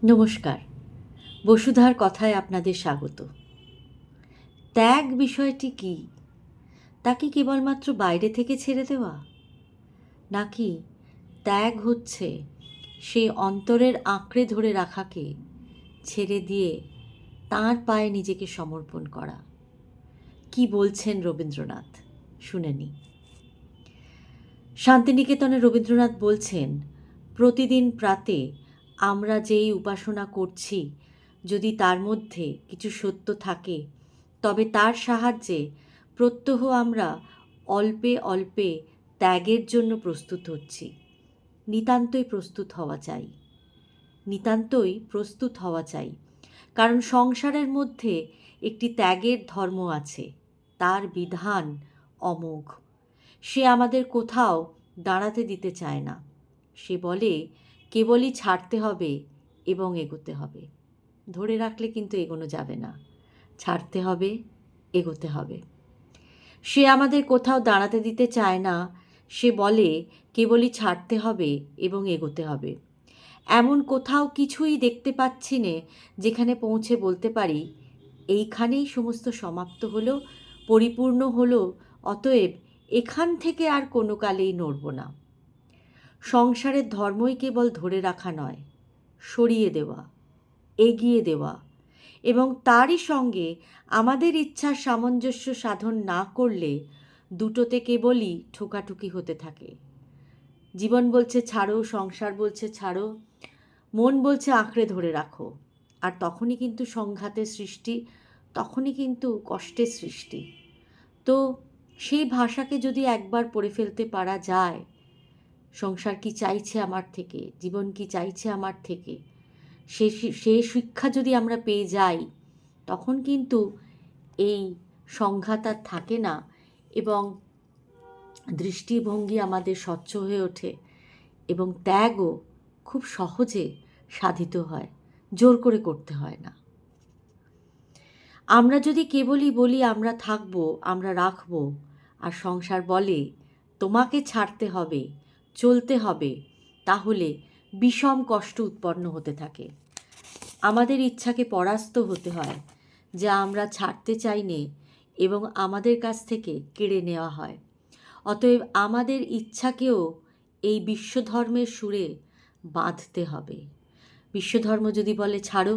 নমস্কার। বসুধার কথায় আপনাদের স্বাগত। ত্যাগ বিষয়টি কি? তা কি কেবলমাত্র বাইরে থেকে ছেড়ে দেওয়া, নাকি ত্যাগ হচ্ছে সেই অন্তরের আঁকড়ে ধরে রাখাকে ছেড়ে দিয়ে তাঁর পায়ে নিজেকে সমর্পণ করা? কি বলছেন রবীন্দ্রনাথ, শুনে নিই। শান্তিনিকেতনে রবীন্দ্রনাথ বলছেন, প্রতিদিন প্রাতে আমরা যেই উপাসনা করছি, যদি তার মধ্যে কিছু সত্য থাকে, তবে তার সাহায্যে প্রত্যহ আমরা অল্পে অল্পে ত্যাগের জন্য প্রস্তুত হচ্ছি। নিতান্তই প্রস্তুত হওয়া চাই, নিতান্তই প্রস্তুত হওয়া চাই। কারণ সংসারের মধ্যে একটি ত্যাগের ধর্ম আছে, তার বিধান অমোঘ। সে আমাদের কোথাও দাঁড়াতে দিতে চায় না। সে বলে কেবলই ছাড়তে হবে এবং এগোতে হবে। ধরে রাখলে কিন্তু এগোনো যাবে না, ছাড়তে হবে, এগোতে হবে। সে আমাদের কোথাও দাঁড়াতে দিতে চায় না। সে বলে কেবলই ছাড়তে হবে এবং এগোতে হবে। এমন কোথাও কিছুই দেখতে পাচ্ছি নে যেখানে পৌঁছে বলতে পারি এইখানেই সমস্ত সমাপ্ত হলো, পরিপূর্ণ হলো, অতএব এখান থেকে আর কোনো কালেই নড়ব না। সংসারের ধর্মই কেবল ধরে রাখা নয়, সরিয়ে দেওয়া, এগিয়ে দেওয়া, এবং তারই সঙ্গে আমাদের ইচ্ছার সামঞ্জস্য সাধন না করলে দুটোতে কেবলই ঠোকাঠুকি হতে থাকে। জীবন বলছে ছাড়ো, সংসার বলছে ছাড়ো, মন বলছে আঁকড়ে ধরে রাখো। আর তখনই কিন্তু সংঘাতের সৃষ্টি, তখনই কিন্তু কষ্টের সৃষ্টি। তো সেই ভাষাকে যদি একবার পড়ে ফেলতে পারা যায়, সংসার কি চাইছে আমার থেকে, জীবন কি চাইছে আমার থেকে, সে শিক্ষা যদি আমরা পেয়ে যাই, তখন কিন্তু এই সংঘাত আর থাকে না এবং দৃষ্টিভঙ্গি আমাদের স্বচ্ছ হয়ে ওঠে এবং ত্যাগও খুব সহজে সাধিত হয়, জোর করে করতে হয় না। আমরা যদি কেবলই বলি আমরা থাকবো, আমরা রাখবো, আর সংসার বলে তোমাকে ছাড়তে হবে, চলতে হবে, তাহলে বিষম কষ্ট উৎপন্ন হতে থাকে। আমাদের ইচ্ছাকে পরাস্ত হতে হয়, যা আমরা ছাড়তে চাই নে, এবং আমাদের কাছ থেকে কেড়ে নেওয়া হয়। অতএব আমাদের ইচ্ছাকেও এই বিশ্বধর্মের সুরে বাঁধতে হবে। বিশ্বধর্ম যদি বলে ছাড়ো,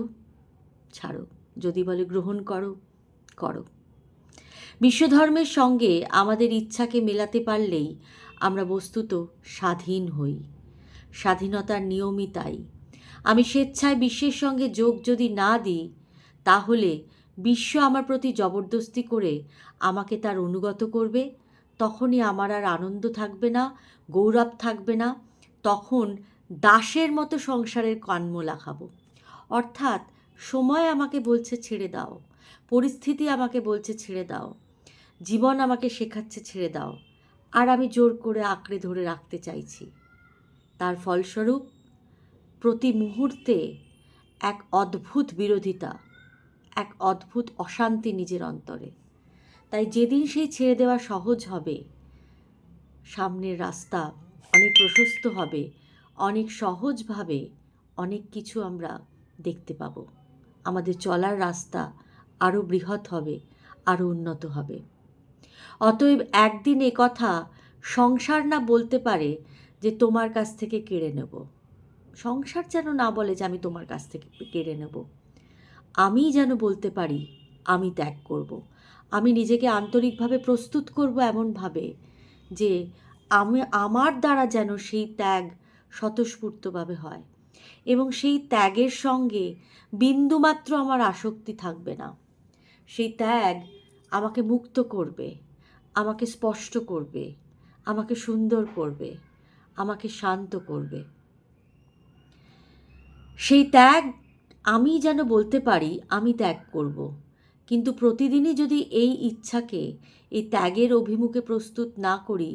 ছাড়ো, যদি বলে গ্রহণ করো, করো। বিশ্বধর্মের সঙ্গে আমাদের ইচ্ছাকে মেলাতে পারলেই আমরা বস্তুত স্বাধীন হই। স্বাধীনতার নিয়মই তাই। আমি স্বেচ্ছায় বিশ্বের সঙ্গে যোগ যদি না দিই, তাহলে বিশ্ব আমার প্রতি জবরদস্তি করে আমাকে তার অনুগত করবে। তখনই আমার আর আনন্দ থাকবে না, গৌরব থাকবে না। তখন দাসের মতো সংসারের কানমোলা খাবো। অর্থাৎ সময় আমাকে বলছে ছেড়ে দাও, পরিস্থিতি আমাকে বলছে ছেড়ে দাও, জীবন আমাকে শেখাচ্ছে ছেড়ে দাও, আর আমি জোর করে আঁকড়ে ধরে রাখতে চাইছি। তার ফলস্বরূপ প্রতি মুহূর্তে এক অদ্ভুত বিরোধিতা, এক অদ্ভুত অশান্তি নিজের অন্তরে। তাই যেদিন সেই ছেড়ে দেওয়া সহজ হবে, সামনের রাস্তা অনেক প্রশস্ত হবে, অনেক সহজভাবে অনেক কিছু আমরা দেখতে পাবো। আমাদের চলার রাস্তা আরও বৃহৎ হবে, আরও উন্নত হবে। অতএব একদিন এ কথা সংসার না বলতে পারে যে তোমার কাছ থেকে কেড়ে নেব। সংসার যেন না বলে যে আমি তোমার কাছ থেকে কেড়ে নেব। আমি যেন বলতে পারি আমি ত্যাগ করব। আমি নিজেকে আন্তরিকভাবে প্রস্তুত করব এমনভাবে যে আমার দ্বারা যেন সেই ত্যাগ স্বতঃস্ফূর্তভাবে হয় এবং সেই ত্যাগের সঙ্গে বিন্দুমাত্র আমার আসক্তি থাকবে না। সেই ত্যাগ আমাকে মুক্ত করবে, আমাকে স্পষ্ট করবে, আমাকে সুন্দর করবে, আমাকে শান্ত করবে। সেই ত্যাগ আমি যেন বলতে পারি আমি ত্যাগ করব। কিন্তু প্রতিদিনই যদি এই ইচ্ছাকে এই ত্যাগের অভিমুখে প্রস্তুত না করি,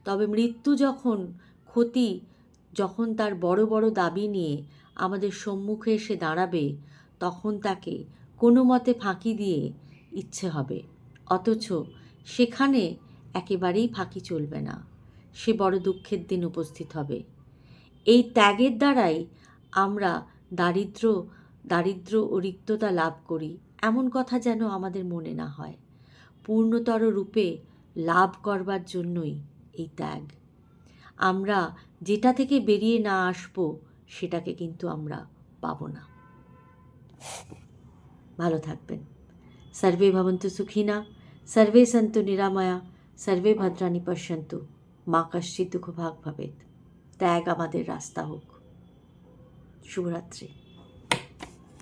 তবে মৃত্যু যখন তার বড় বড় দাবি নিয়ে আমাদের সম্মুখে এসে দাঁড়াবে, তখন তাকে কোনো মতে ফাঁকি দিয়ে ইচ্ছে হবে। অথচ সেখানে একেবারেই ফাঁকি চলবে না, সে বড় দুঃখের দিন উপস্থিত হবে। এই ত্যাগের দ্বারাই আমরা দারিদ্র ও রিক্ততা লাভ করি, এমন কথা যেন আমাদের মনে না হয়। পূর্ণতর রূপে লাভ করবার জন্যই এই ত্যাগ। আমরা যেটা থেকে বেরিয়ে না আসবো সেটাকে কিন্তু আমরা পাবো না। ভালো থাকবেন। সর্বে ভবন্তু সুখিনা, সর্বে সন্তু নিরাময়া, সর্বে ভদ্রাণি পশ্যন্তু, মা কশ্চিৎ দুঃখ ভাগ ভবেৎ। ত্যাগ আমাদের রাস্তা হোক। শুভরাত্রি।